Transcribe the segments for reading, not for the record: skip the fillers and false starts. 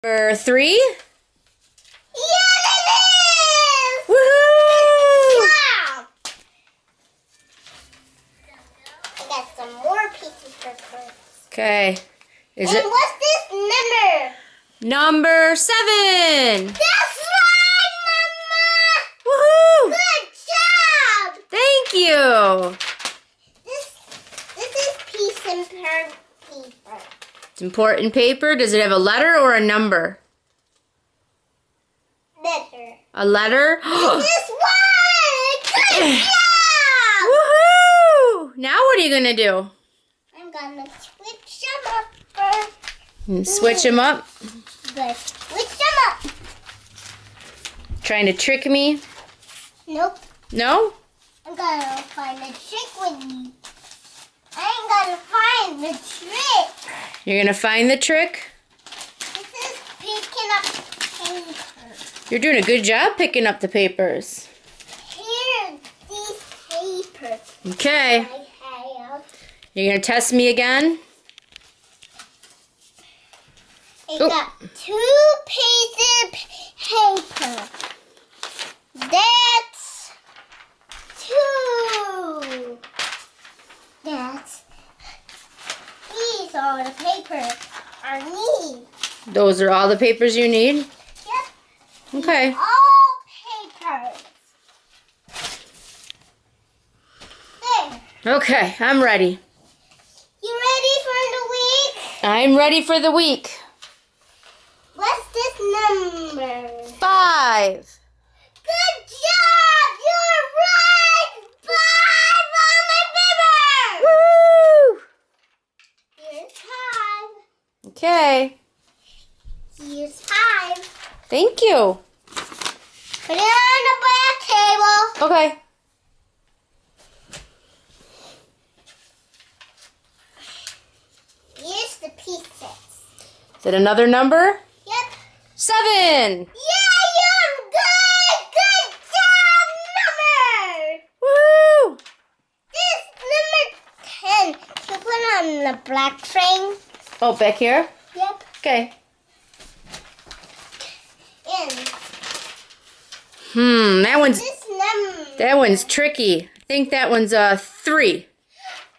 Number 3. Yeah, it is! Woohoo! Wow! I got some more pieces of paper. Okay. Is And it what's this number? number 7? That's right, Mama! Woohoo! Good job! Thank you. This is piece and paper. It's important paper. Does it have a letter or a number? Letter. A letter? This one! Good job! Woohoo! Now what are you going to do? I'm gonna switch them up first. Switch them up? Good. Switch them up. Trying to trick me? Nope. No? I'm gonna find a trick with you. I ain't gonna find the trick. You're going to find the trick? This is picking up paper. You're doing a good job picking up the papers. Here, these papers Okay. I have. You're going to test me again? I Oh. got 2 pieces of paper. That's 2. These are the papers I need. Those are all the papers you need? Yep. Okay. All papers. There. Okay, I'm ready. You ready for the week? I'm ready for the week. What's this number? 5. Good job! You're right! 5 on my paper! Woo! Here's 5. Okay. Here's 5. Thank you. Put it on the black table. Okay. Here's the pieces. Is it another number? Yep. 7. Yeah, you're good! Good job, number! Woo! This number 10. You put on the black thing. Oh, back here? Yep. Okay. And That one's tricky. I think that one's 3.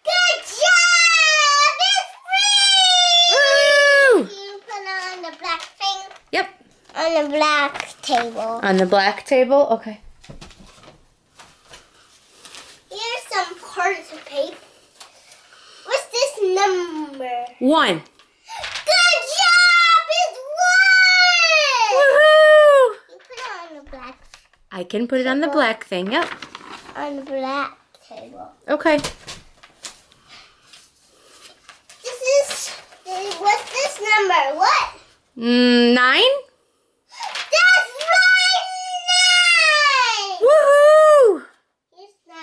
Good job! It's free! Woo! You put on the black thing. Yep. On the black table. On the black table? Okay. Here's some parts of paper. What's this number? 1. Good job! It's 1! Woohoo! You put it on the black I can put it on the black thing. Yep. on the black table. Okay. What's this number? What? 9? That's right! 9! Woohoo! Here's 9.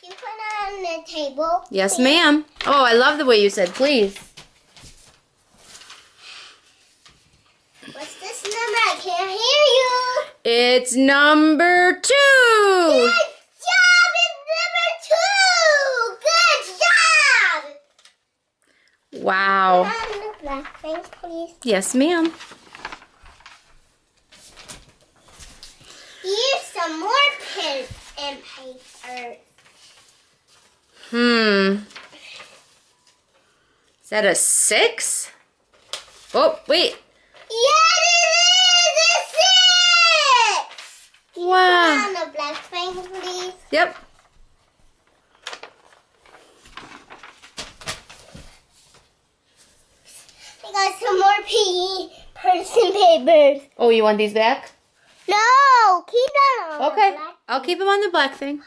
You put it on the table. Yes, ma'am. Oh, I love the way you said please. What's this number? I can't hear you. It's number 2. Good job! It's number 2! Good job! Wow. On the black thing, please. Yes, ma'am. Here's some more pen and paper. Is that a 6? Oh, wait. Yeah, it is! It's 6! Wow. On the black thing, please. Yep. I got some more person papers. Oh, you want these back? No, keep that on. Okay. The black. I'll keep them on the black thing.